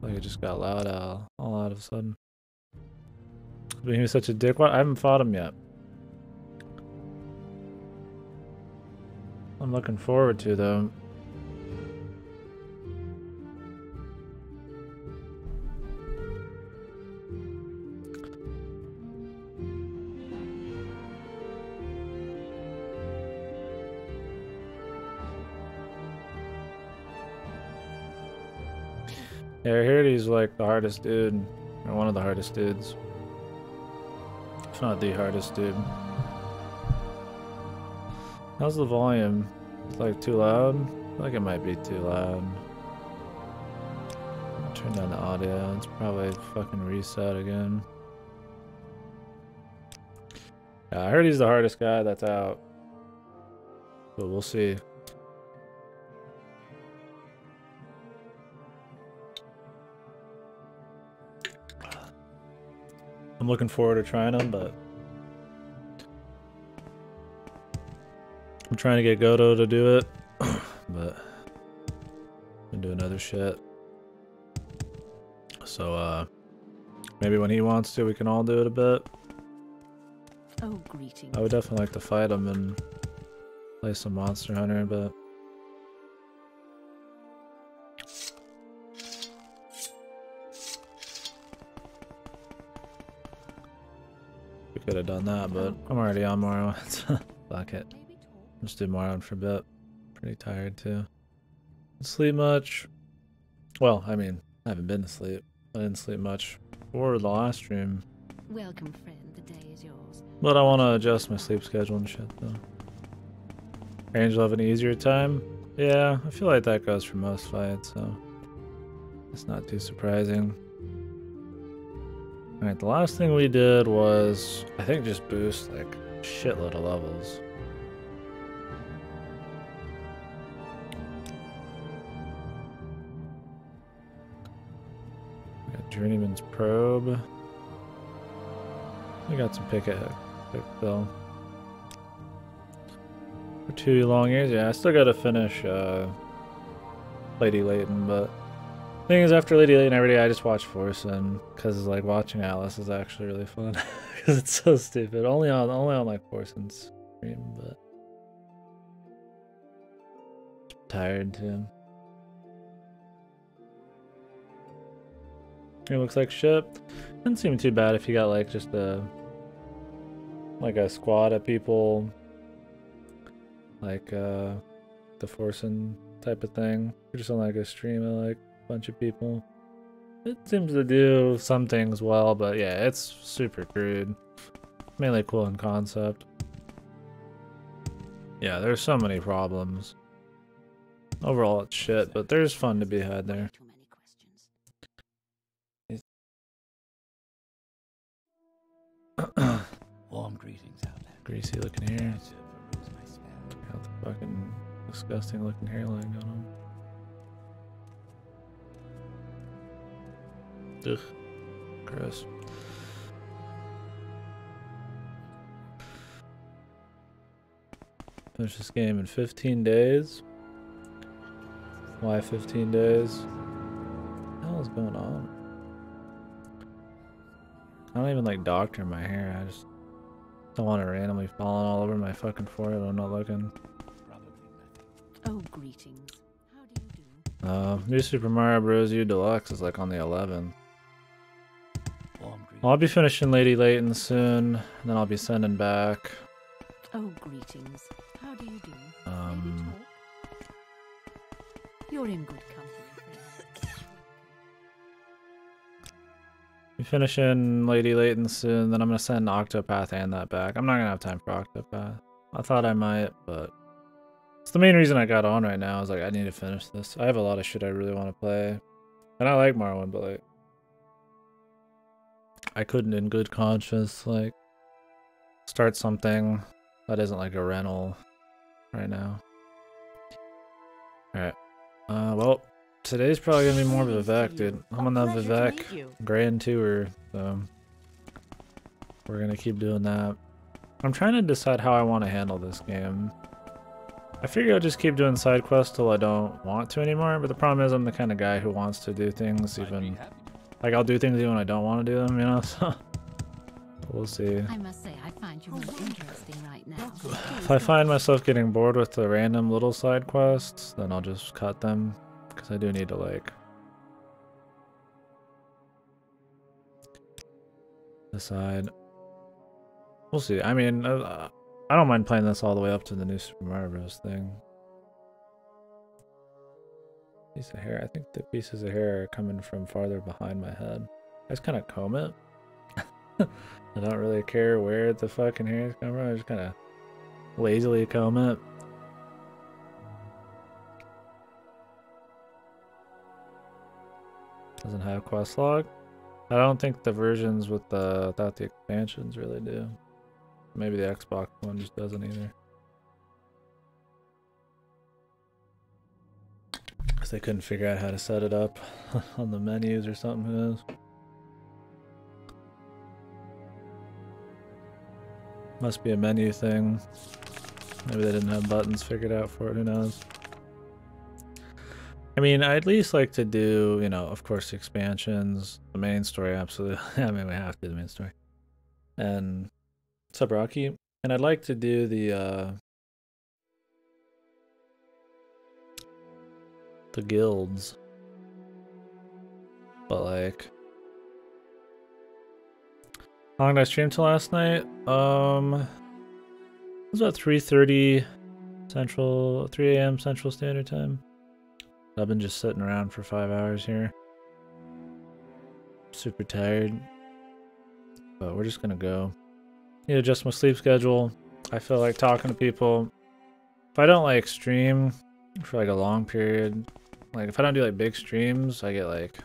Like it just got loud all out of a sudden. But he was such a dick. What? I haven't fought him yet. I'm looking forward to though. Yeah, I heard he's like the hardest dude, or one of the hardest dudes. If not the hardest dude. How's the volume? It's like too loud? I feel like it might be too loud. Turn down the audio. It's probably fucking reset again. Yeah, I heard he's the hardest guy that's out. But we'll see. I'm looking forward to trying him, but I'm trying to get Godo to do it, but I'm doing other shit. So maybe when he wants to, we can all do it a bit. Oh, greetings. I would definitely like to fight him and play some Monster Hunter, but we could have done that, but I'm already on Morrowind. Fuck it. Just do Morrowind for a bit. Pretty tired too. Didn't sleep much. Well, I mean, I haven't been to sleep. I didn't sleep much before the last stream. Welcome, friend. The day is yours. But I want to adjust my sleep schedule and shit though. Angel have an easier time? Yeah, I feel like that goes for most fights, so it's not too surprising. Alright, the last thing we did was, I think, just boost like a shitload of levels. We got Journeyman's Probe. We got some pick bill. For 2 long years, yeah, I still gotta finish Lady Layton, but thing is, after Lady Layton every day, I just watch Forsen because like watching Alice is actually really fun because it's so stupid. Only on like Forsen's stream, but tired too. It looks like shit. Didn't seem too bad if you got like just a squad of people, like the Forsen type of thing. You're just on like a stream of like a bunch of people. It seems to do some things well, but yeah, it's super crude. Mainly cool in concept. Yeah, there's so many problems. Overall, it's shit, but there's fun to be had there. Warm greetings out there. Greasy looking hair. Check out the fucking disgusting looking hairline going on. Ugh. Gross. Finish this game in 15 days. Why 15 days? What the hell is going on? I don't even like doctor my hair. I just don't want it randomly falling all over my fucking forehead when I'm not looking. Oh, greetings. How do you do? New Super Mario Bros. U Deluxe is like on the 11th. I'll be finishing Lady Layton soon, and then I'll be sending back. Oh, greetings. How do you do? You're in good company, friend. Be finishing Lady Layton soon, then I'm gonna send Octopath and that back. I'm not gonna have time for Octopath. I thought I might, but it's the main reason I got on right now. Is like I need to finish this. I have a lot of shit I really want to play, and I like Morrowind, but like I couldn't in good conscience like start something that isn't like a rental right now. Alright. Well, today's probably gonna be more Vivek, dude. I'm on the Vivek Grand Tour, so we're gonna keep doing that. I'm trying to decide how I want to handle this game. I figure I'll just keep doing side quests till I don't want to anymore, but the problem is I'm the kind of guy who wants to do things even... Like, I'll do things even when I don't want to do them, you know, so... We'll see. I must say, I find you more interesting right now. If I find myself getting bored with the random little side quests, then I'll just cut them, because I do need to, like... decide. We'll see. I mean, I don't mind playing this all the way up to the new Super Mario Bros. Thing. Piece of hair. I think the pieces of hair are coming from farther behind my head. I just kind of comb it. I don't really care where the fucking hair is coming from. I just kind of lazily comb it. Doesn't have quest log. I don't think the versions with the without the expansions really do. Maybe the Xbox one just doesn't either. Because they couldn't figure out how to set it up on the menus or something, who knows. Must be a menu thing. Maybe they didn't have buttons figured out for it, who knows. I mean, I'd at least like to do, you know, of course, the expansions, the main story, absolutely. I mean, we have to do the main story. And Sub Rocky. And I'd like to do the guilds. But like, how long did I stream till last night? It was about 3:30 Central, 3 a.m. Central Standard Time. I've been just sitting around for 5 hours here. Super tired. But we're just gonna go. Need to adjust my sleep schedule. I feel like talking to people. If I don't like stream for like a long period, like if I don't do like big streams, I get like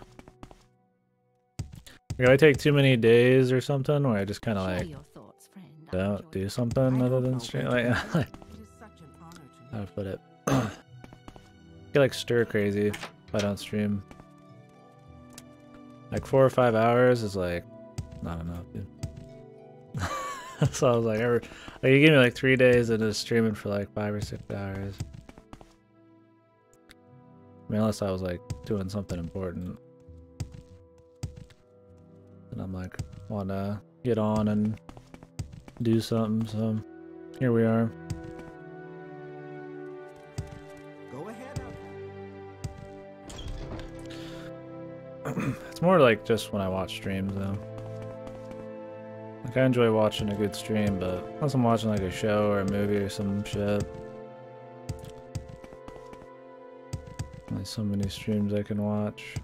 I take too many days or something where I just kind of like don't do something other than stream. Like, how to put it? Get like stir crazy if I don't stream. Like 4 or 5 hours is like not enough, dude. So I was like, you give me like 3 days and just streaming for like 5 or 6 hours. I mean, unless I was like doing something important. And I'm like, want to get on and do something, so here we are. Go ahead. It's more like just when I watch streams, though. Like, I enjoy watching a good stream, but unless I'm watching like a show or a movie or some shit. Only so many streams I can watch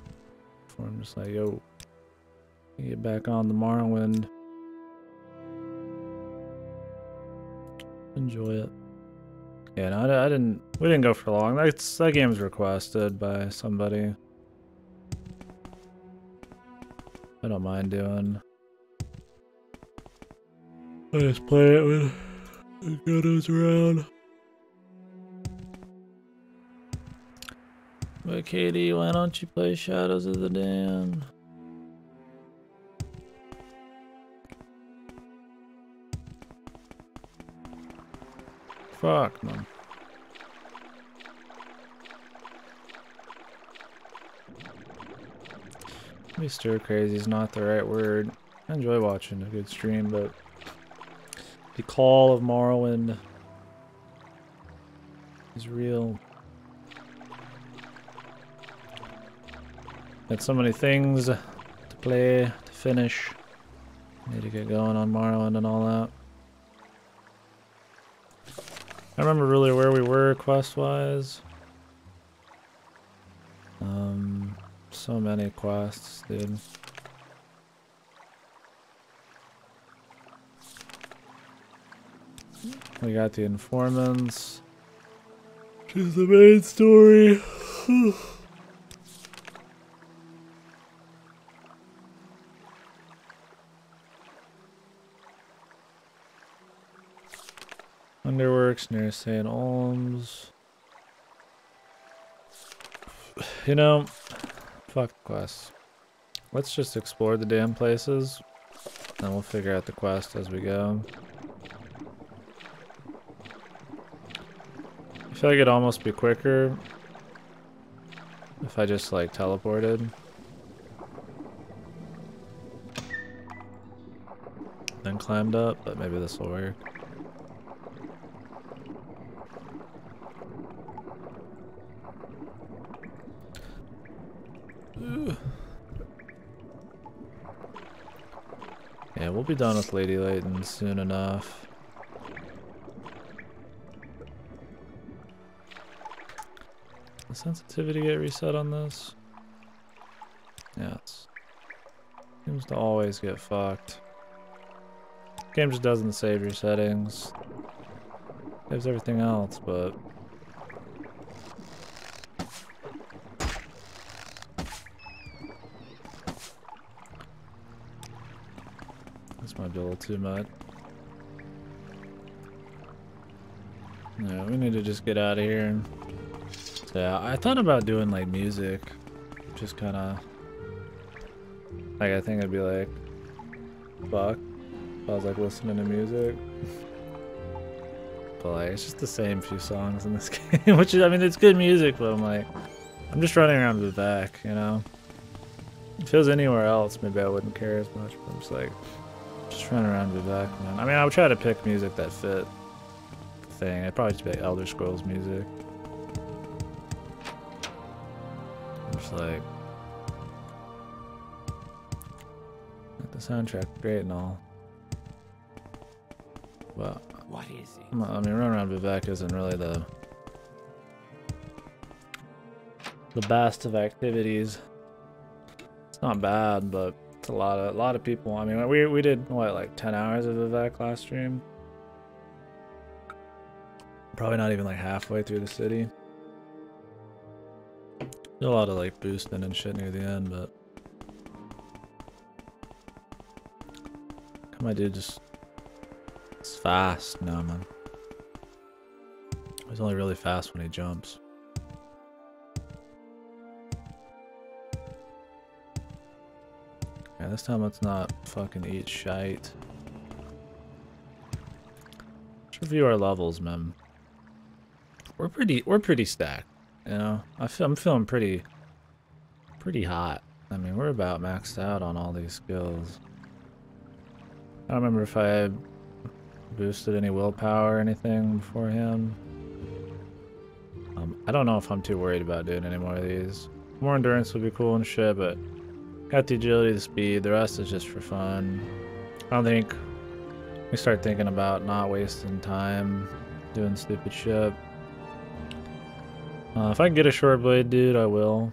before I'm just like, yo, get back on the Morrowind. Enjoy it. Yeah, no, we didn't go for long. That game's requested by somebody. I don't mind doing. I just play it when the Godot's around. But Katie, why don't you play Shadows of the Damned? Fuck, man. Maybe stir crazy is not the right word. I enjoy watching a good stream, but the call of Morrowind is real. Got so many things to play, to finish. Need to get going on Morrowind and all that. I remember really where we were quest-wise. So many quests, dude. We got the informants. Which is the main story. Underworks near St. Olms. You know, fuck the quests. Let's just explore the damn places, and we'll figure out the quest as we go. I feel like it'd almost be quicker if I just like teleported. Then climbed up, but maybe this will work. Ugh. Yeah, we'll be done with Lady Layton soon enough. The sensitivity get reset on this? Yes. Seems to always get fucked. Game just doesn't save your settings. Saves everything else, but this might be a little too much. Yeah, we need to just get out of here. So yeah, I thought about doing like music. Just kinda like I think it'd be like fuck if I was like listening to music. But like it's just the same few songs in this game, which is, I mean, it's good music, but I'm like, I'm just running around the back, you know? If it was anywhere else, maybe I wouldn't care as much, but I'm just like, just running around the back, man. I mean, I would try to pick music that fit the thing. It'd probably just be like Elder Scrolls music. I'm just like the soundtrack, great and all. But What is it? I mean, Run Around Vivek isn't really the best of activities. It's not bad, but it's a lot of people. I mean, we did what, like 10 hours of Vivek last stream. Probably not even like halfway through the city. Did a lot of like boosting and shit near the end, but my dude just, it's fast now, man. He's only really fast when he jumps. Yeah, this time let's not fucking eat shite. Let's review our levels, man. We're pretty stacked, you know. I'm feeling pretty hot. I mean, we're about maxed out on all these skills. I don't remember if I had boosted any willpower or anything beforehand. I don't know if I'm too worried about doing any more of these. More endurance would be cool and shit, but got the agility, the speed, the rest is just for fun. I don't think we start thinking about not wasting time doing stupid shit. If I can get a short blade, dude, I will.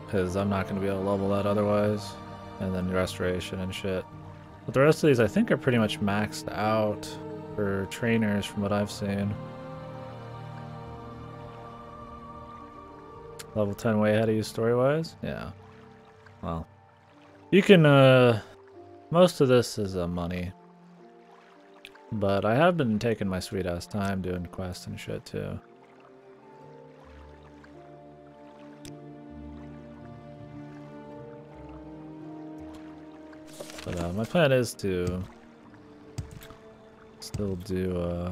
Because I'm not going to be able to level that otherwise. And then restoration and shit. But the rest of these I think are pretty much maxed out for trainers from what I've seen. Level 10 way ahead of you story-wise? Yeah. Well. You can, most of this is money. But I have been taking my sweet-ass time doing quests and shit, too. But my plan is to still do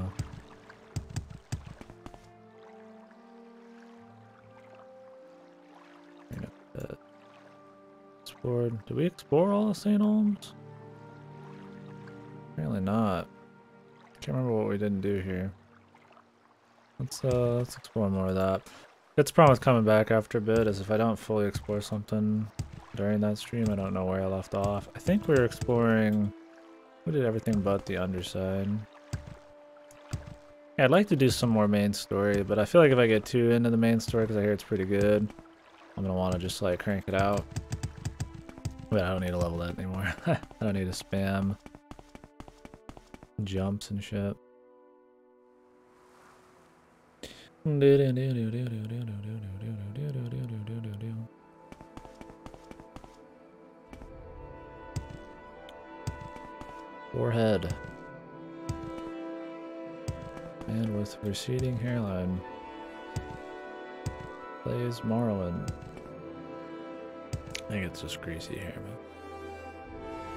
explore. Did we explore all of St. Olms? Apparently not. Can't remember what we didn't do here. Let's explore more of that. It's problem with coming back after a bit is if I don't fully explore something during that stream, I don't know where I left off. I think we were exploring. We did everything but the underside. Yeah, I'd like to do some more main story, but I feel like if I get too into the main story, because I hear it's pretty good, I'm gonna want to just like crank it out. But I don't need to level that anymore. I don't need to spam jumps and shit. Forehead. And with receding hairline. Plays Morrowind. I think it's just greasy hair, man.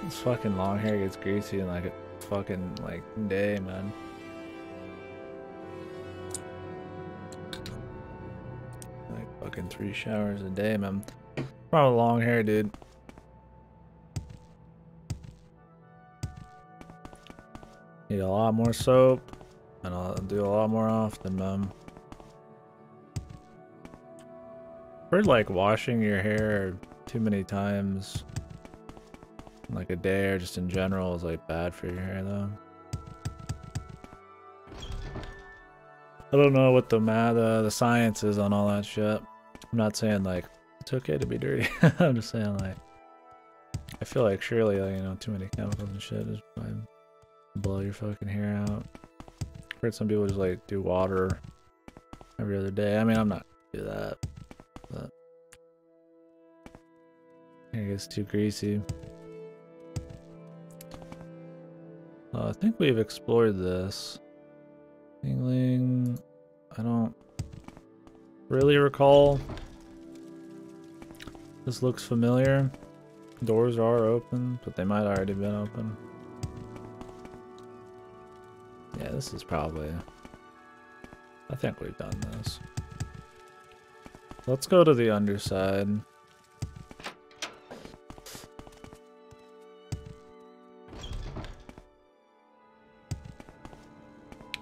This fucking long hair gets greasy in like a fucking like day, man. Fucking 3 showers a day, man. Probably long hair, dude. Need a lot more soap, and I'll do a lot more often, man. Heard like washing your hair too many times, like a day or just in general, is like bad for your hair, though. I don't know what the science is on all that shit. I'm not saying like it's okay to be dirty. I'm just saying like I feel like surely like, you know, too many chemicals and shit is fine. Blow your fucking hair out. I've heard some people just like do water every other day. I mean, I'm not gonna do that, but hair gets too greasy. I think we've explored this. Tingling. I don't really recall. This looks familiar. Doors are open, but they might already been open. Yeah, this is probably... I think we've done this. Let's go to the underside.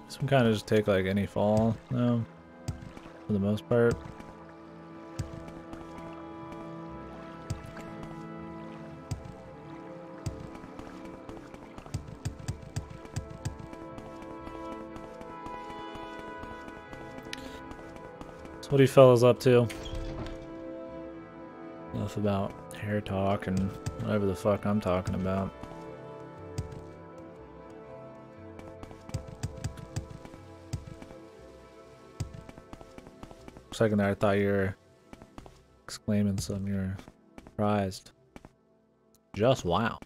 This one kind of just take like any fall, no? For the most part. What are you fellas up to? Enough about hair talk and whatever the fuck I'm talking about. For a second there, I thought you were exclaiming something. You were surprised. Just wow.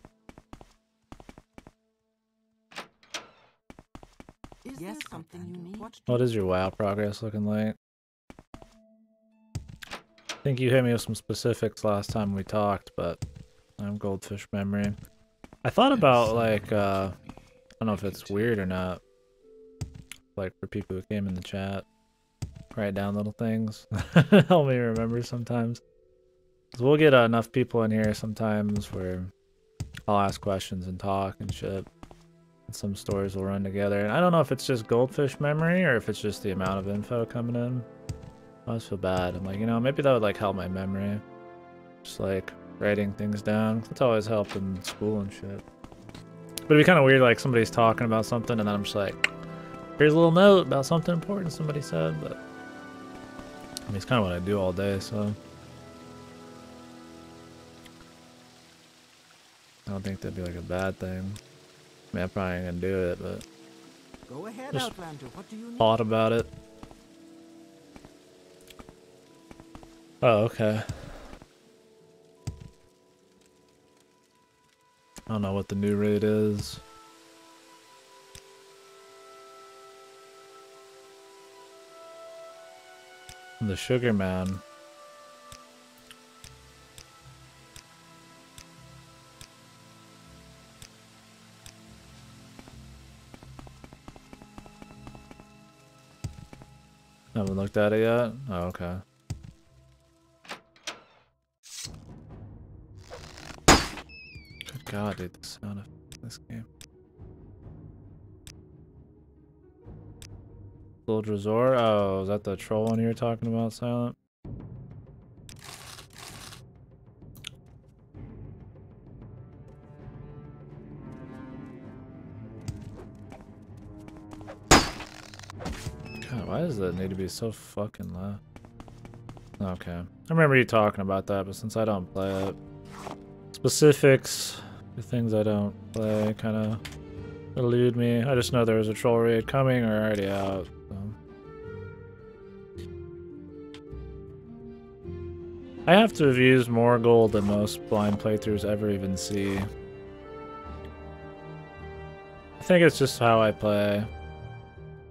Is there something you need? What is your WoW progress looking like? I think you hit me with some specifics last time we talked, but I'm goldfish memory. I thought about like, I don't know if it's weird or not, like for people who came in the chat, write down little things, help me remember sometimes. 'Cause we'll get enough people in here sometimes where I'll ask questions and talk and shit. And some stories will run together. And I don't know if it's just goldfish memory or if it's just the amount of info coming in. I always feel bad. I'm like, you know, maybe that would like help my memory. Just like writing things down. That's always helped in school and shit. But it'd be kind of weird, like somebody's talking about something and then I'm just like, here's a little note about something important somebody said. But I mean, it's kind of what I do all day, so I don't think that'd be like a bad thing. I mean, I'm probably ain't gonna do it, but Go ahead, just Outlander. What do you need? thought about it. Oh, okay. I don't know what the new raid is. The Sugar Man. Haven't looked at it yet? Oh, okay. Good God, dude, the sound of this game. Gold Resort? Oh, is that the troll one you were talking about, Silent? God, why does that need to be so fucking loud? Okay. I remember you talking about that, but since I don't play it, specifics, the things I don't play kind of elude me. I just know there was a troll raid coming or already out. So. I have to have used more gold than most blind playthroughs ever even see. I think it's just how I play.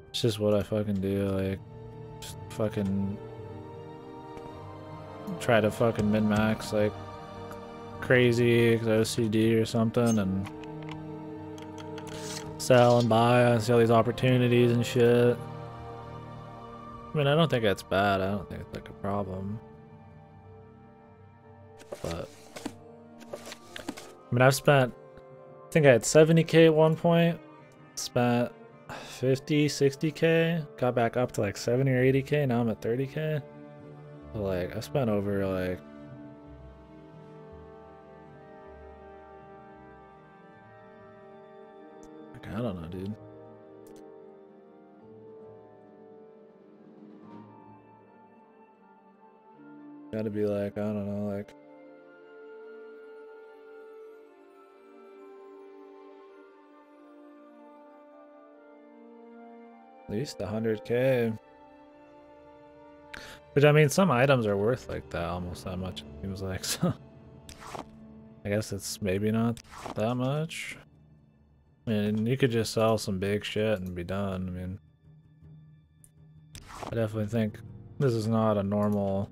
It's just what I fucking do, like, just fucking try to fucking min-max, like, crazy, OCD or something, and sell and buy. I see all these opportunities and shit. I mean, I don't think it's bad. I don't think it's like a problem. But I mean, I've spent, I think I had 70K at one point, spent 50, 60K, got back up to like 70 or 80K, now I'm at 30K. So like, I spent over like, I don't know, dude. Gotta be like, I don't know, like, at least 100K. Which, I mean, some items are worth like that, almost that much, it seems like, so. I guess it's maybe not that much. I mean, you could just sell some big shit and be done. I mean, I definitely think this is not a normal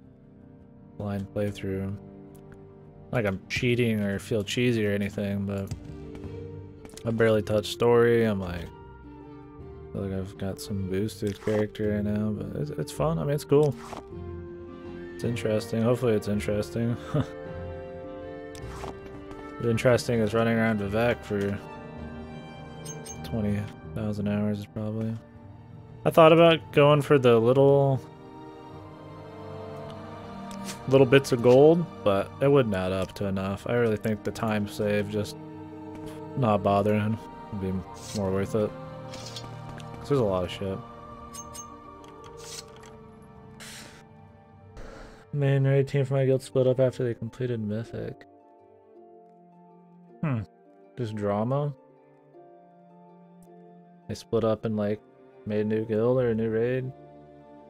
blind playthrough. Like I'm cheating or feel cheesy or anything, but I barely touched story. I'm like, I feel like I've got some boosted character right now, but it's fun. I mean, it's cool. It's interesting. Hopefully it's interesting. What's interesting is running around Vivek for 20,000 hours is probably. I thought about going for the little bits of gold, but it wouldn't add up to enough. I really think the time save, just not bothering, would be more worth it. 'Cause there's a lot of shit. Main raid team for my guild split up after they completed Mythic. Just drama? They split up and like made a new guild or a new raid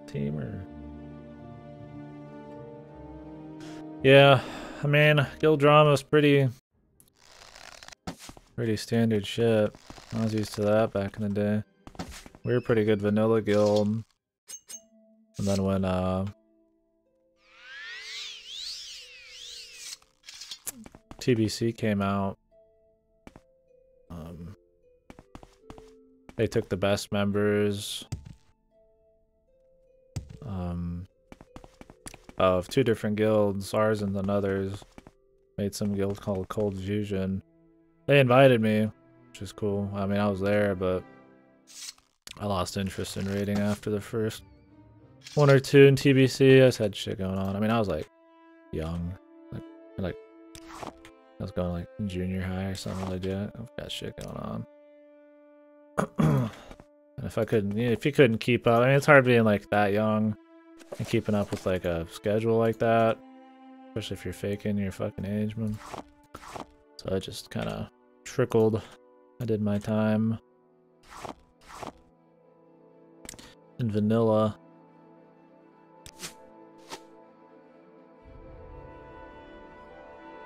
team or... Yeah, I mean, guild drama is pretty standard shit. I was used to that back in the day. We were a pretty good vanilla guild. And then when TBC came out, they took the best members of two different guilds, ours and another's, made some guild called Cold Fusion. They invited me, which is cool. I mean, I was there, but I lost interest in raiding after the first one or two in TBC. I just had shit going on. I mean, I was like young, like I was going like junior high or something like that. I've got shit going on. And if you couldn't keep up, I mean, it's hard being like that young and keeping up with like a schedule like that, especially if you're faking your fucking age, man. So I just kind of trickled. I did my time in vanilla.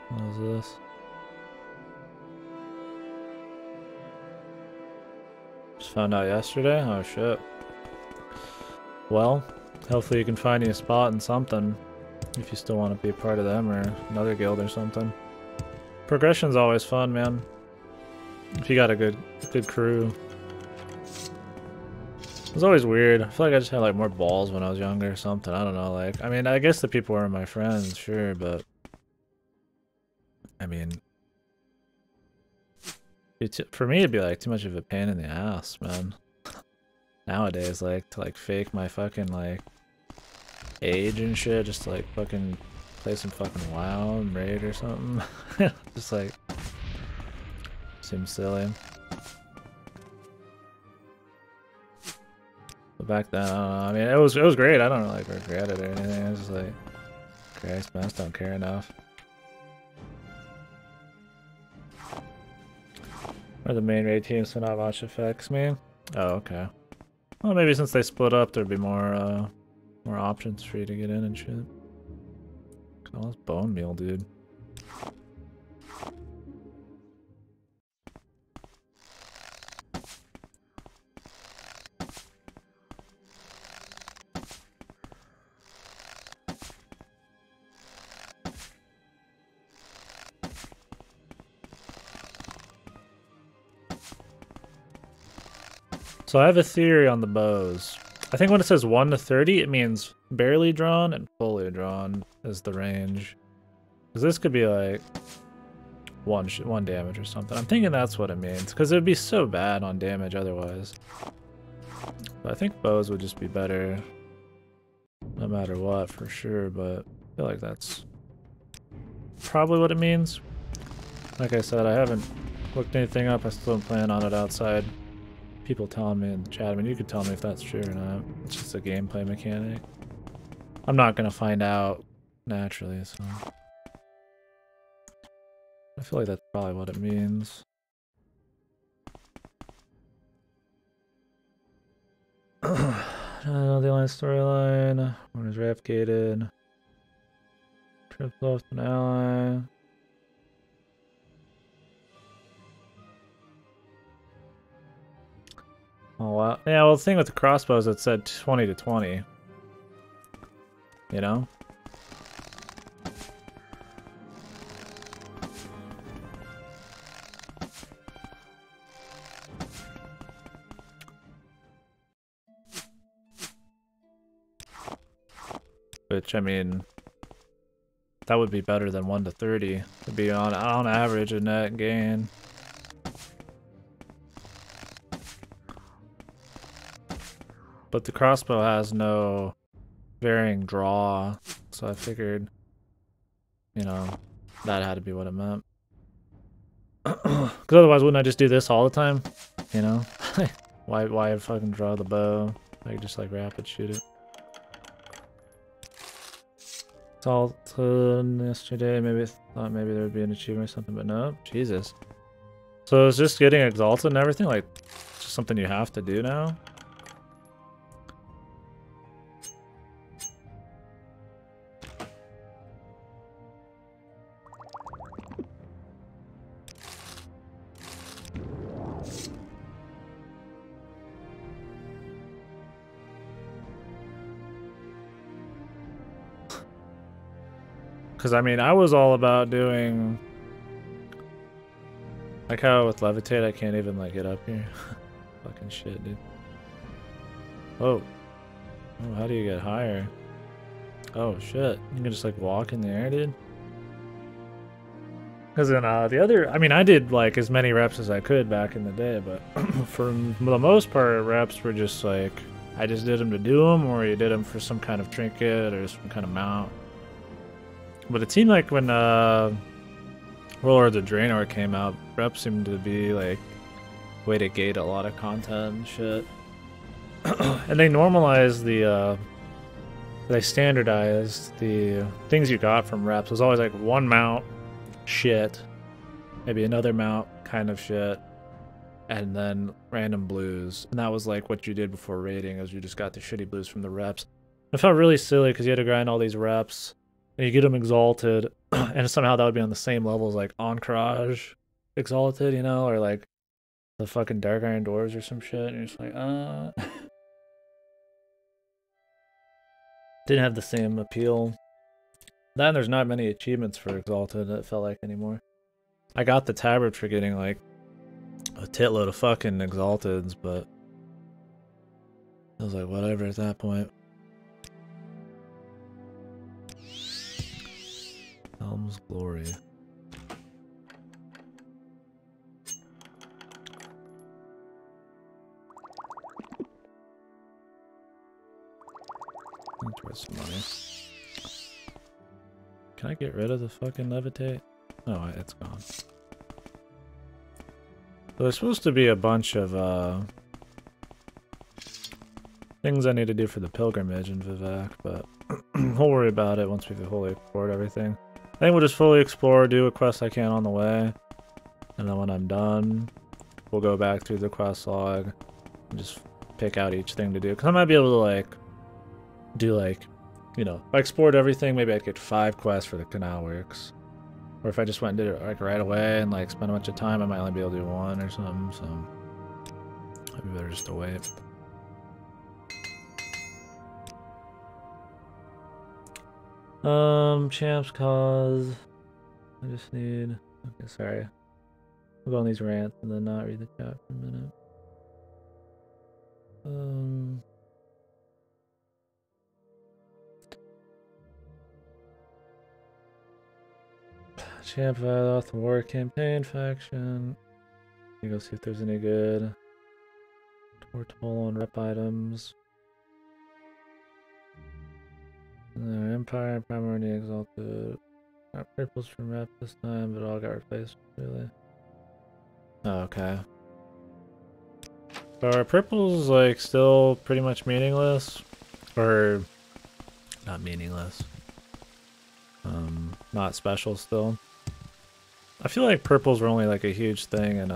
What is this? Just found out yesterday? Oh shit. Well, hopefully you can find you a spot in something if you still want to be a part of them or another guild or something. Progression's always fun, man. If you got a good crew. It was always weird. I feel like I just had like more balls when I was younger or something. I don't know, like, I mean, I guess the people were my friends, sure, but I mean, for me it'd be like too much of a pain in the ass, man. Nowadays, like, to like fake my fucking like age and shit just to like fucking play some fucking WoW and raid or something. Just like seems silly. But back then, I don't know. I mean, it was great. I don't like regret it or anything. I was just like, Christ, man, I just don't care enough. Or the main raid teams to not watch effects, man. Oh, okay. Well, maybe since they split up, there'd be more options for you to get in and shit. Oh, it's bone meal, dude. So I have a theory on the bows. I think when it says 1 to 30, it means barely drawn and fully drawn is the range. Because this could be like one damage or something. I'm thinking that's what it means. Because it would be so bad on damage otherwise. But I think bows would just be better no matter what for sure. But I feel like that's probably what it means. Like I said, I haven't looked anything up. I still don't plan on it outside. People telling me in the chat. I mean, you could tell me if that's true or not. It's just a gameplay mechanic. I'm not gonna find out naturally, so I feel like that's probably what it means. The line storyline. When is ref gated? Trip lost an ally. Oh wow. Yeah, well the thing with the crossbows, it said 20 to 20. You know? Which, I mean, that would be better than 1 to 30. To be on average a net gain. But the crossbow has no varying draw, so I figured, you know, that had to be what it meant. Because otherwise, wouldn't I just do this all the time? You know? why fucking draw the bow? I could just like rapid shoot it. Salted yesterday, maybe thought maybe there would be an achievement or something, but no. Jesus. So it's just getting exalted and everything? Like, it's just something you have to do now? Because, I mean, I was all about doing... Like how with Levitate, I can't even, like, get up here. Fucking shit, dude. Oh. Oh, how do you get higher? Oh, shit. You can just, like, walk in the air, dude? Because in the other... I mean, I did, like, as many reps as I could back in the day, but for the most part, reps were just, like... I just did them to do them, or you did them for some kind of trinket or some kind of mount. But it seemed like when Warlords of Draenor came out, reps seemed to be like way to gate a lot of content and shit. And they normalized they standardized the things you got from reps. It was always like one mount, shit, maybe another mount, kind of shit, and then random blues. And that was like what you did before raiding, is you just got the shitty blues from the reps. It felt really silly because you had to grind all these reps. And you get them exalted, and somehow that would be on the same level as like Ancrage exalted, you know, or like the fucking Dark Iron Doors or some shit. And you're just like, Didn't have the same appeal. Then there's not many achievements for exalted, it felt like, anymore. I got the tabard for getting like a titload of fucking exalteds, but I was like, whatever at that point. Helm's Glory. That's worth some money. Can I get rid of the fucking levitate? No, it's gone. So there's supposed to be a bunch of things I need to do for the pilgrimage in Vivek, but we'll worry about it once we've fully explored everything. I think we'll just fully explore, do a quest I can on the way, and then when I'm done, we'll go back through the quest log and just pick out each thing to do. Because I might be able to, like, do, like, you know, if I explored everything, maybe I'd get 5 quests for the canal works. Or if I just went and did it, like, right away and, like, spend a bunch of time, I might only be able to do 1 or something, so it'd be better just to wait. Champ's cause. I just need... Okay, sorry. I'll go on these rants and then not read the chat for a minute. Champ off the war campaign faction. You go see if there's any good total on rep items. Empire, Primordial Exalted. Got purples from rep this time, but all got replaced, really. Oh, okay. So are purples like still pretty much meaningless? Or not meaningless? Not special still? I feel like purples were only like a huge thing in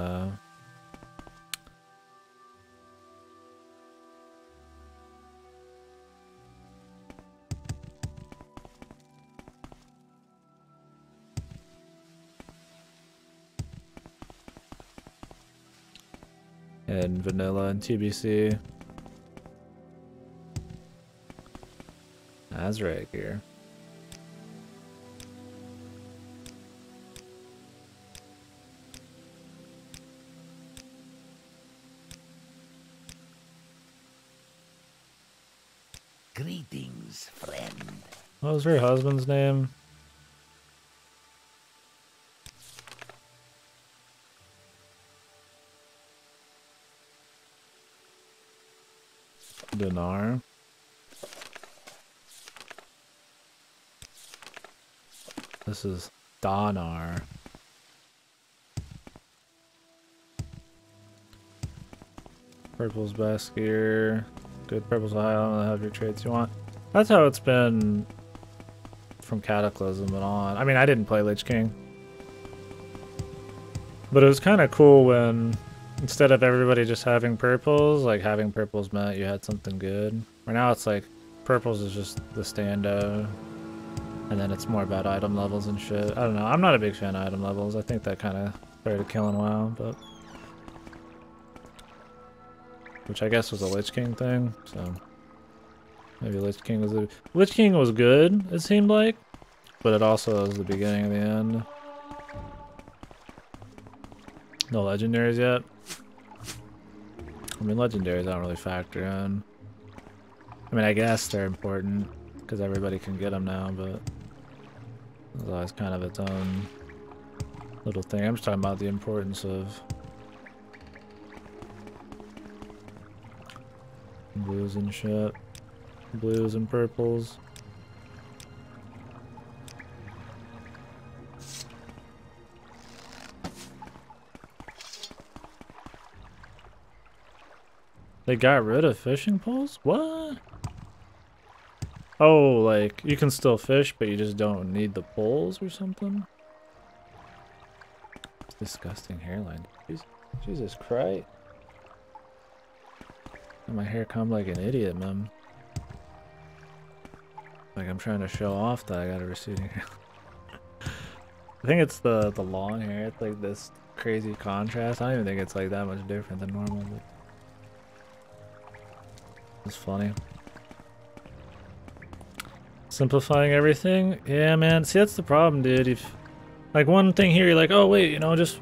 vanilla and TBC. Azrag here. Greetings, friend. What was her husband's name? Dinar. This is Donar. Purple's best gear. Good purple's high. I don't know how your traits you want. That's how it's been from Cataclysm and on. I mean, I didn't play Lich King. But it was kind of cool when instead of everybody just having purples, like having purples meant you had something good. Right now it's like purples is just the standout. And then it's more about item levels and shit. I don't know. I'm not a big fan of item levels. I think that kind of started killing WoW, but... Which I guess was a Lich King thing, so... Maybe Lich King was Lich King was good, it seemed like. But it also was the beginning of the end. No legendaries yet. I mean, legendaries don't really factor in. I mean, I guess they're important, because everybody can get them now, but... It's always kind of its own little thing. I'm just talking about the importance of blues and shit. Blues and purples. They got rid of fishing poles? What? Oh, like, you can still fish, but you just don't need the poles or something? Disgusting hairline. Jesus Christ. And my hair come like an idiot, man. Like I'm trying to show off that I got a receding hair. I think it's the long hair. It's like this crazy contrast. I don't even think it's like that much different than normal. But it's funny. Simplifying everything? Yeah, man. See, that's the problem, dude. If like one thing here, you're like, oh wait, you know, just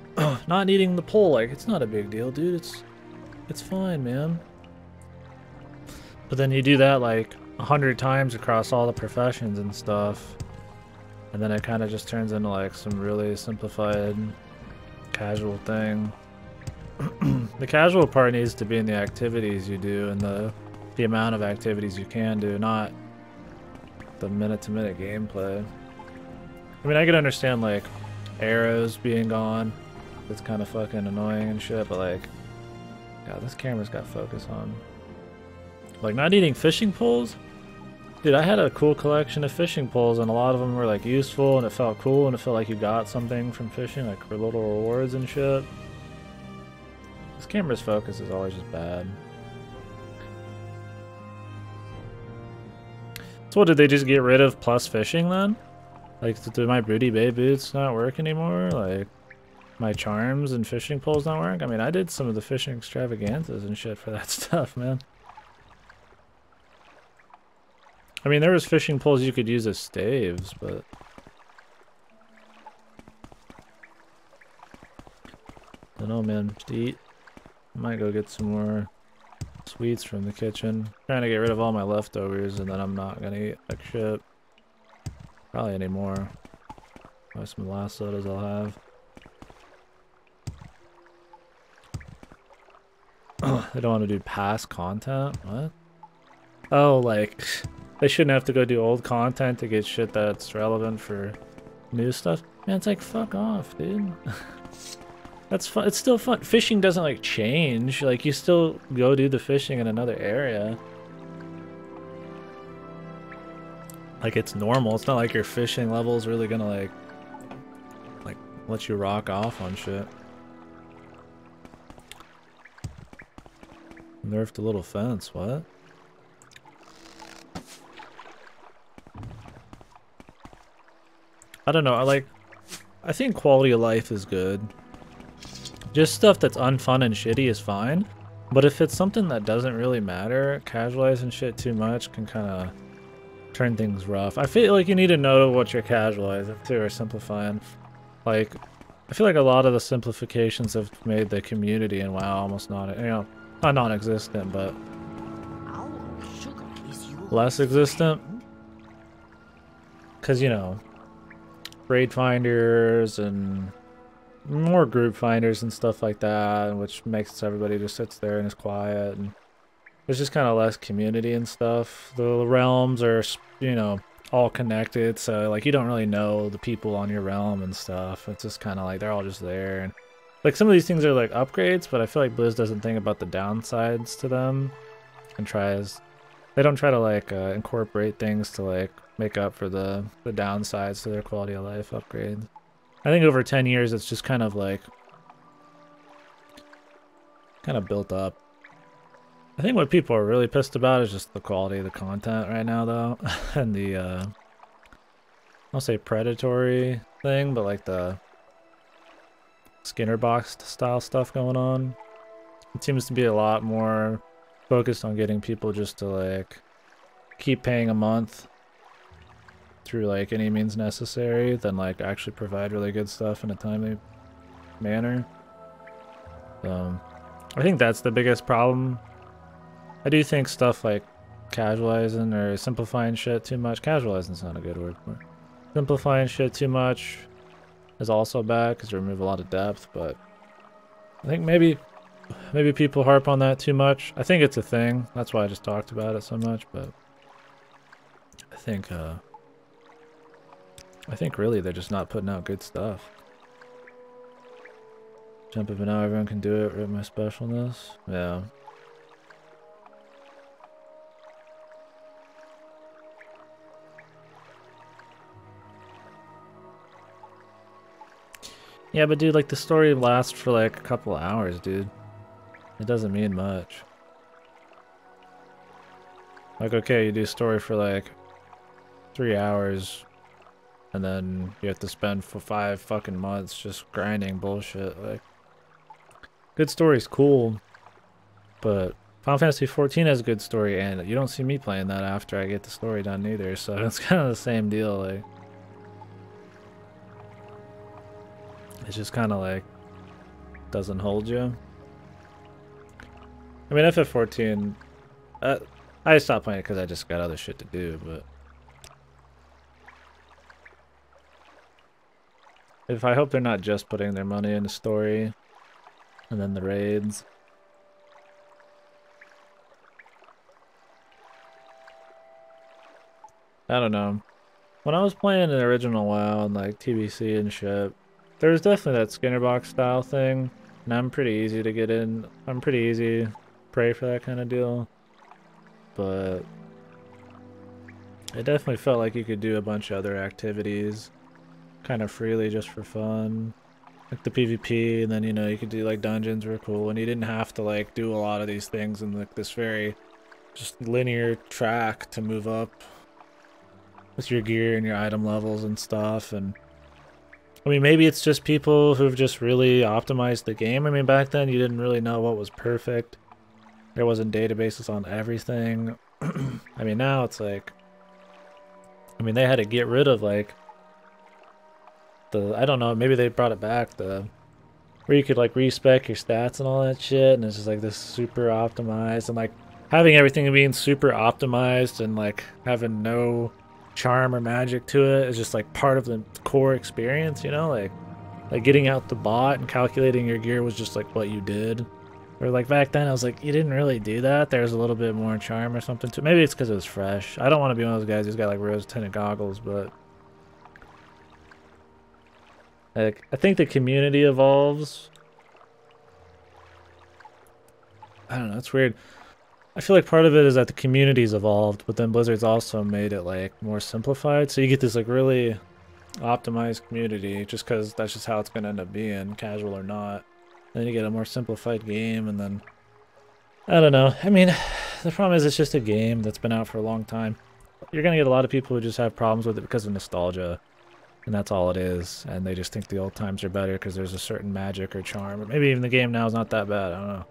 not needing the pole. Like, it's not a big deal, dude. It's fine, man. But then you do that like 100 times across all the professions and stuff, and then it kind of just turns into like some really simplified, casual thing. The casual part needs to be in the activities you do and the amount of activities you can do, not the minute-to-minute gameplay. I mean, I could understand like arrows being gone. It's kind of fucking annoying and shit, but like, God, this camera's got focus on. Like, not needing fishing poles? Dude, I had a cool collection of fishing poles, and a lot of them were like useful, and it felt cool, and it felt like you got something from fishing, like for little rewards and shit. This camera's focus is always just bad. So what, did they just get rid of plus fishing then? Like, did my Broody Bay boots not work anymore? Like, my charms and fishing poles not work? I mean, I did some of the fishing extravaganzas and shit for that stuff, man. I mean, there was fishing poles you could use as staves, but... I don't know, man. Just eat. I might go get some more sweets from the kitchen. Trying to get rid of all my leftovers, and then I'm not gonna eat like shit. Probably anymore. Probably some of the last sodas I'll have. They don't want to do past content? What? Oh, like, they shouldn't have to go do old content to get shit that's relevant for new stuff? Man, it's like, fuck off, dude. That's fun. It's still fun. Fishing doesn't, like, change. Like, you still go do the fishing in another area. Like, it's normal. It's not like your fishing level is really gonna, like, let you rock off on shit. Nerfed the little fence, what? I don't know, I think quality of life is good. Just stuff that's unfun and shitty is fine. But if it's something that doesn't really matter, casualizing shit too much can kind of turn things rough. I feel like you need to know what you're casualizing too, or simplifying. Like, I feel like a lot of the simplifications have made the community in WoW almost not, not non-existent, but less existent. Because, raid finders and more group finders and stuff like that, which makes everybody just sits there and is quiet, and there's just kind of less community and stuff. The realms are, all connected, so like you don't really know the people on your realm and stuff. It's just kind of like they're all just there, and like some of these things are like upgrades, but I feel like Blizz doesn't think about the downsides to them and they don't try to like incorporate things to like make up for the downsides to their quality of life upgrades. I think over 10 years it's just kind of built up. I think what people are really pissed about is just the quality of the content right now, though, and the I'll say predatory thing, but like the Skinner box style stuff going on. It seems to be a lot more focused on getting people just to like keep paying a month through like any means necessary than like actually provide really good stuff in a timely manner. I think that's the biggest problem. I do think stuff like casualizing or simplifying shit too much. Casualizing is not a good word for it. Simplifying shit too much is also bad because you remove a lot of depth, but I think maybe people harp on that too much. I think it's a thing. That's why I just talked about it so much, but I think really they're just not putting out good stuff. Jump up and now everyone can do it, rip my specialness. Yeah. Yeah, but dude, like the story lasts for like a couple of hours, dude. It doesn't mean much. Like, okay, you do story for like 3 hours, and then you have to spend for 5 fucking months just grinding bullshit. Like, good story's cool, but Final Fantasy XIV has a good story, and you don't see me playing that after I get the story done either, so it's kind of the same deal, like. It's just kind of like, doesn't hold you. I mean, FF14, I stopped playing it because I just got other shit to do, but. If I hope they're not just putting their money into story and then the raids. I don't know. When I was playing the original WoW and like TBC and shit, there was definitely that Skinner box style thing, and I'm pretty easy to get in. I'm pretty easy to pray for that kind of deal. But it definitely felt like you could do a bunch of other activities kind of freely just for fun. Like the PvP, and then you could do like dungeons were cool, and you didn't have to like do a lot of these things in like this very just linear track to move up with your gear and your item levels and stuff. And I mean, maybe it's just people who've just really optimized the game. I mean, back then you didn't really know what was perfect. There wasn't databases on everything. I mean, now it's like, I mean, they had to get rid of like I don't know, maybe they brought it back, where you could like respec your stats and all that shit, and it's just like this super optimized, and like having everything being super optimized and like having no charm or magic to it. It's just like part of the core experience, you know? Like getting out the bot and calculating your gear was just like what you did. Or like back then I was like, you didn't really do that. There's a little bit more charm or something to it. Maybe it's because it was fresh. I don't want to be one of those guys who's got like rose-tinted goggles, but like I think the community evolves. I don't know, it's weird. I feel like part of it is that the community's evolved, but then Blizzard's also made it like more simplified. So you get this like really optimized community just because that's just how it's going to end up being, casual or not. Then you get a more simplified game, and then I don't know. I mean, the problem is it's just a game that's been out for a long time. You're going to get a lot of people who just have problems with it because of nostalgia, and that's all it is. And they just think the old times are better because there's a certain magic or charm. Or maybe even the game now is not that bad. I don't know.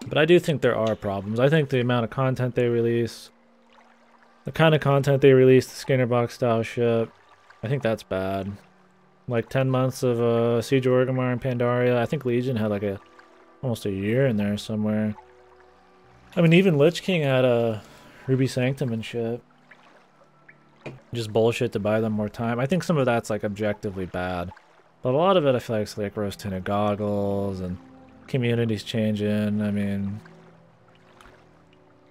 But I do think there are problems. I think the amount of content they release, the kind of content they release, the Skinner box style shit, I think that's bad. Like 10 months of Siege of Orgrimmar and Pandaria. I think Legion had like almost a year in there somewhere. I mean, even Lich King had a Ruby Sanctum and shit. Just bullshit to buy them more time. I think some of that's like objectively bad. But a lot of it I feel like it's like rose-tinted goggles and community's changing. I mean,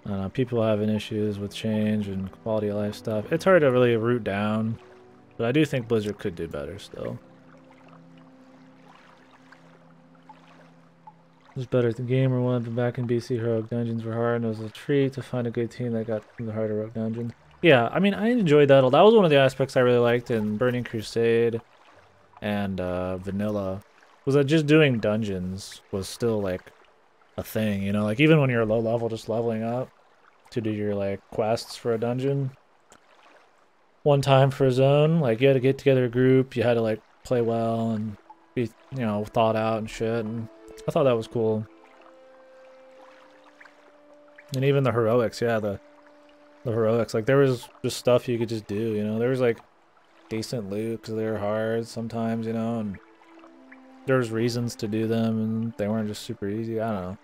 I don't know, people having issues with change and quality of life stuff. It's hard to really root down, but I do think Blizzard could do better still. It was better at the game or one, but back in BC, heroic dungeons were hard, and it was a treat to find a good team that got the harder heroic dungeons. Yeah, I mean, I enjoyed that. That was one of the aspects I really liked in Burning Crusade and Vanilla. Was that just doing dungeons was still like a thing, you know? Like even when you're low level, just leveling up to do your like quests for a dungeon. One time for a zone, like you had to get together a group, you had to like play well and be, you know, thought out and shit, and I thought that was cool. And even the heroics, yeah, the heroics, like there was just stuff you could just do, you know? There was like decent loot because they were hard sometimes, you know, and there was reasons to do them, and they weren't just super easy. I don't know.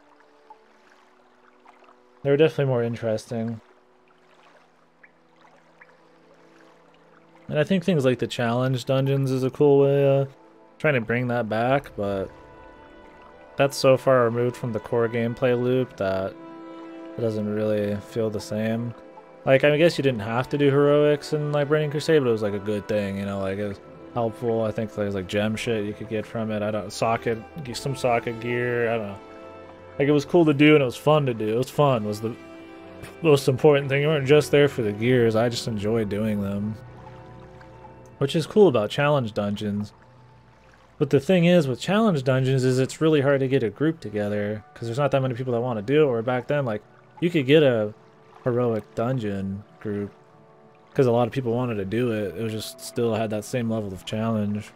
They were definitely more interesting. And I think things like the challenge dungeons is a cool way of trying to bring that back, but that's so far removed from the core gameplay loop that it doesn't really feel the same. Like, I guess you didn't have to do heroics in like Burning Crusade, but it was like a good thing, you know, like it was helpful. I think there's like gem shit you could get from it. I don't some socket gear. I don't know. Like it was cool to do and it was fun to do. It was fun was the most important thing. You weren't just there for the gears. I just enjoyed doing them, which is cool about challenge dungeons. But the thing is with challenge dungeons is it's really hard to get a group together because there's not that many people that want to do it. Or back then, like you could get a heroic dungeon group because a lot of people wanted to do it. It was just still had that same level of challenge.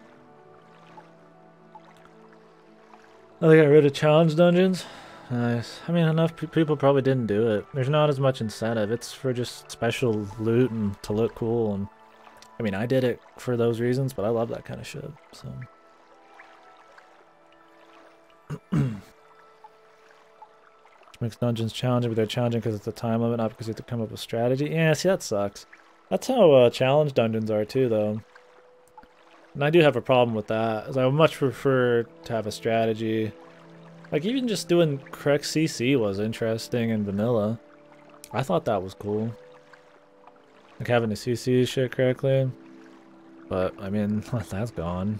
Oh, they got rid of challenge dungeons? Nice. I mean, enough people probably didn't do it. There's not as much incentive. It's for just special loot and to look cool. And I mean, I did it for those reasons, but I love that kind of shit. So makes dungeons challenging, but they're challenging because it's a time limit, not because you have to come up with strategy. Yeah, see, that sucks. That's how challenge dungeons are too, though. And I do have a problem with that, as I would much prefer to have a strategy. Like, even just doing correct CC was interesting in vanilla. I thought that was cool. Like, having to CC shit correctly. But, I mean, that's gone.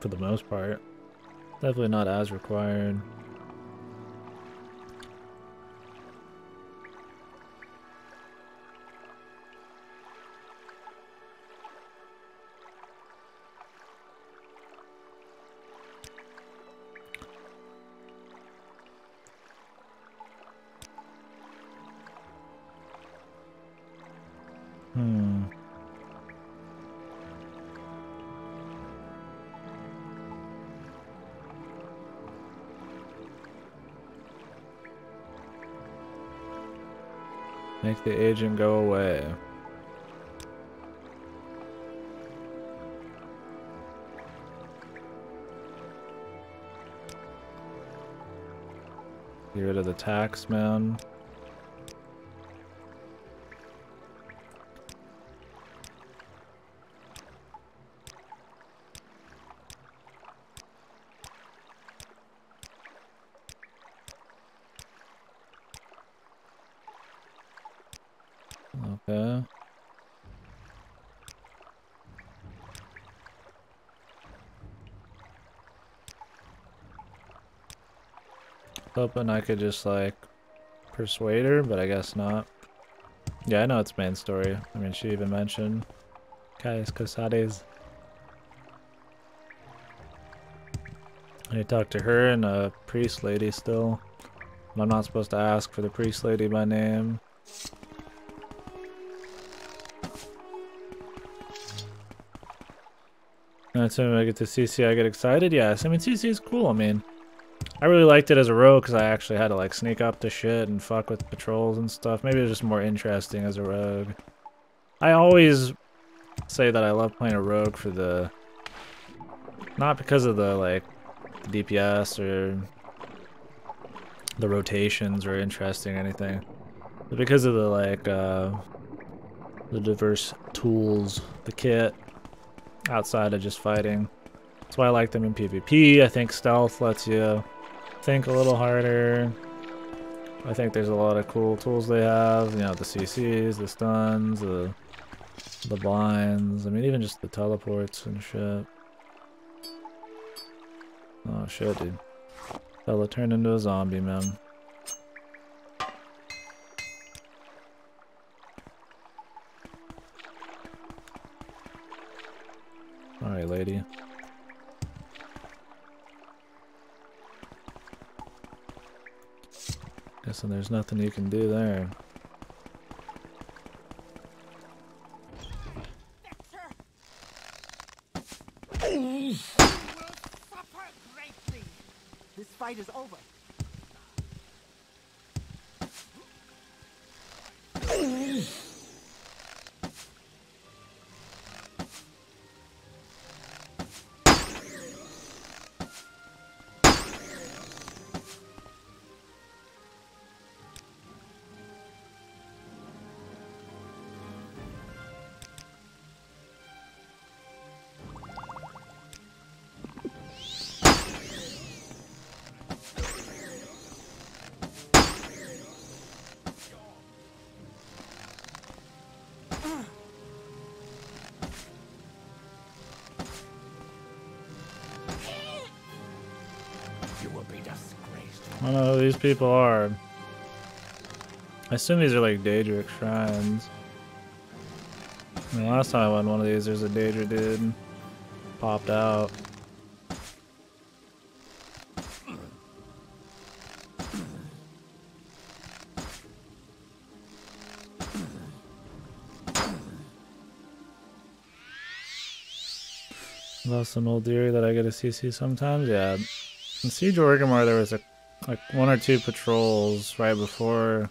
For the most part. Definitely not as required. Make the agent go away. Get rid of the tax man. Hoping I could just like persuade her, but I guess not. Yeah, I know it's main story. I mean, she even mentioned Caius Cosades. I talked to her and a priest lady still. I'm not supposed to ask for the priest lady by name. That's when I get to CC, I get excited. Yes, I mean CC is cool. I mean, I really liked it as a rogue because I actually had to like sneak up to shit and fuck with patrols and stuff. Maybe it was just more interesting as a rogue. I always say that I love playing a rogue for the, not because of the like DPS or the rotations or interesting or anything, but because of the like the diverse tools, the kit outside of just fighting. That's why I like them in PvP. I think stealth lets you think a little harder. I think there's a lot of cool tools they have, you know, the CCs, the stuns, the blinds, I mean even just the teleports and shit. Oh shit, dude. Fella turned into a zombie, man. Alright, lady. Guessing there's nothing you can do there. This fight is over. You will be disgraced. I don't know who these people are. I assume these are like Daedric shrines. I mean, last time I went one of these, there's a Daedra dude popped out. Love some old deer that I get to CC sometimes. Yeah, in Siege of Orgrimmar there was like one or two patrols right before.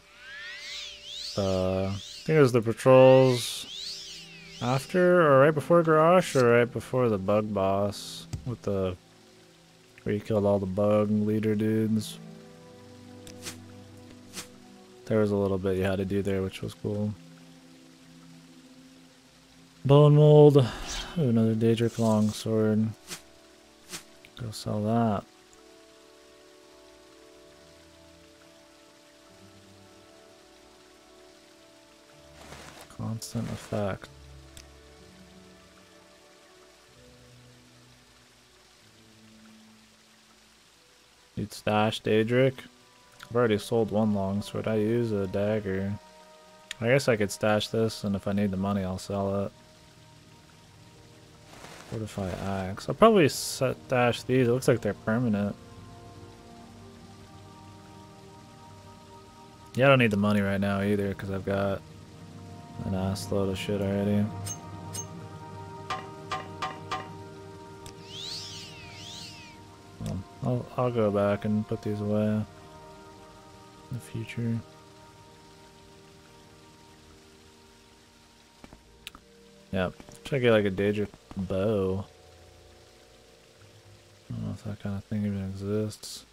I think it was the patrols after or right before Garrosh or right before the bug boss with the where you killed all the bug leader dudes. There was a little bit you had to do there, which was cool. Bone mold. Ooh, another Daedric longsword. Go sell that. Constant effect. You'd stash Daedric. I've already sold one longsword. I use a dagger. I guess I could stash this, and if I need the money, I'll sell it. Fortify axe. I'll probably stash these. It looks like they're permanent. Yeah, I don't need the money right now either, because I've got an ass load of shit already. Well, I'll go back and put these away in the future. Yep. Should I get like a Daedric bow? I don't know if that kind of thing even exists.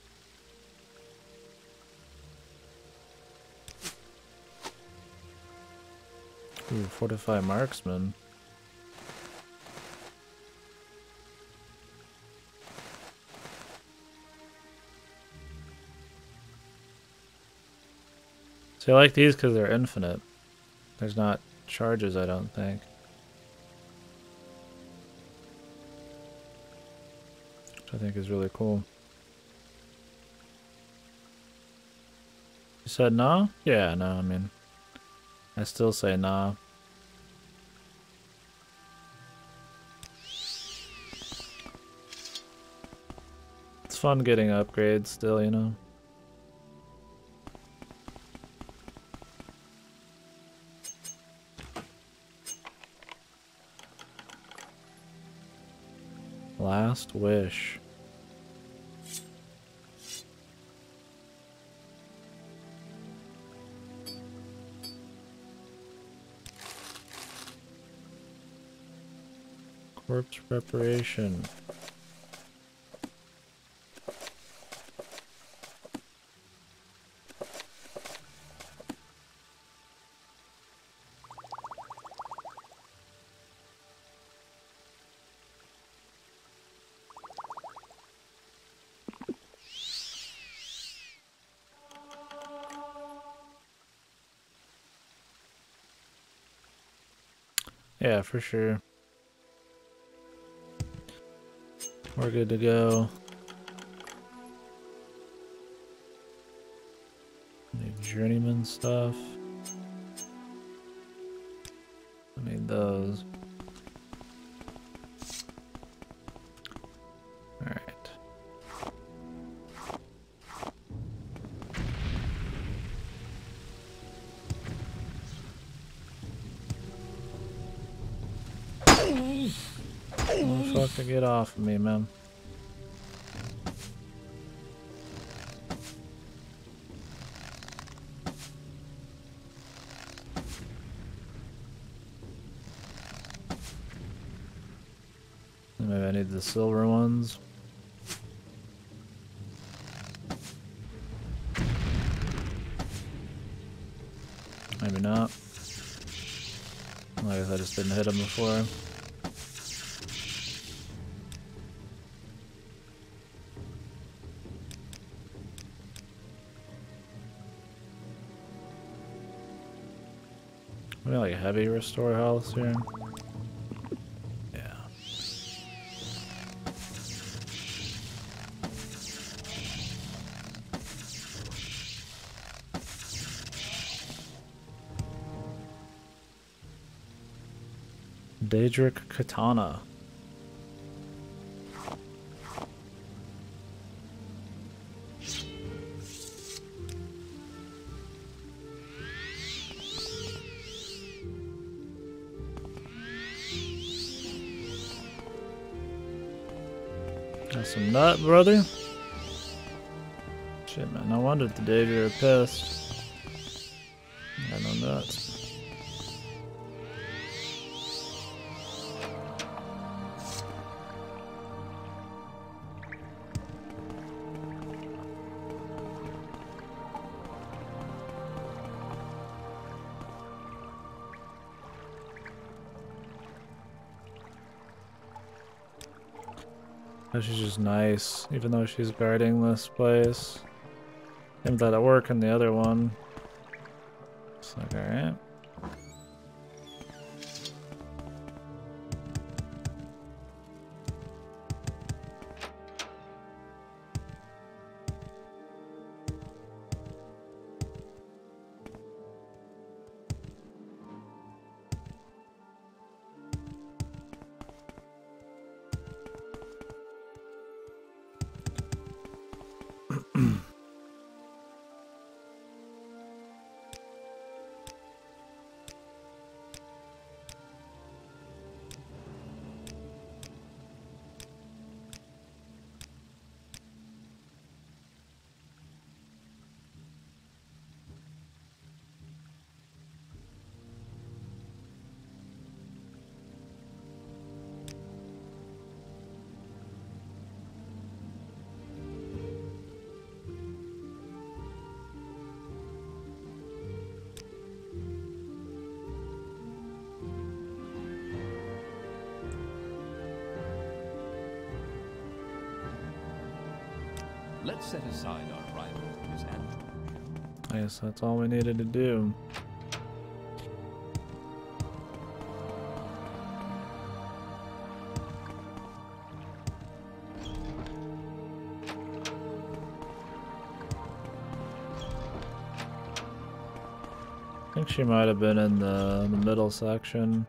Ooh, fortify marksman. So I like these because they're infinite. There's not charges, I don't think. Which I think is really cool. said nah? Yeah, no, I mean, I still say nah. It's fun getting upgrades still, you know? Last wish. Corpse preparation. Yeah, for sure. We're good to go. Need journeyman stuff. I need those. Alright. Motherfucker, get off of me, man. Maybe I need the silver ones. Maybe not. I guess I just didn't hit him before. Maybe like heavy restore health here. Yeah. Daedric Katana. Got some nut, brother. Shit, man. No wonder the Daedra are pissed. Got no nuts. Oh, she's just nice, even though she's guarding this place. Didn't let it work in the other one. It's like, alright. Let's set aside our rival, Miss Andrew. I guess that's all we needed to do. think she might have been in the middle section.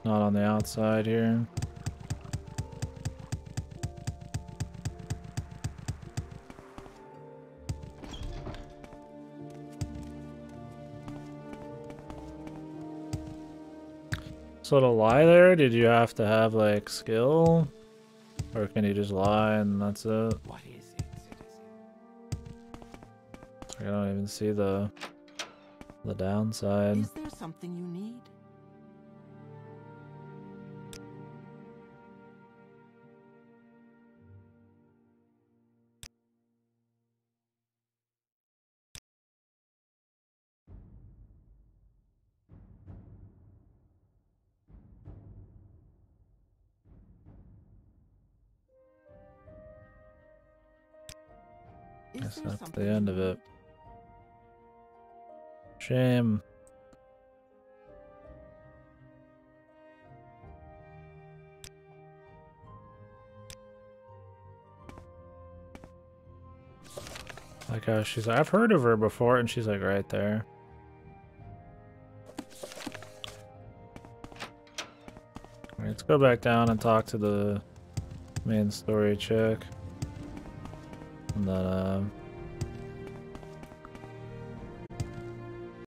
Not on the outside here. So to lie there, did you have to have like skill? Or can you just lie and that's it? What is it, citizen? I don't even see the downside. Is there something you need? Guess that's the end of it. Shame. Like how she's like, I've heard of her before, and she's like right there. Alright, let's go back down and talk to the main story chick. And then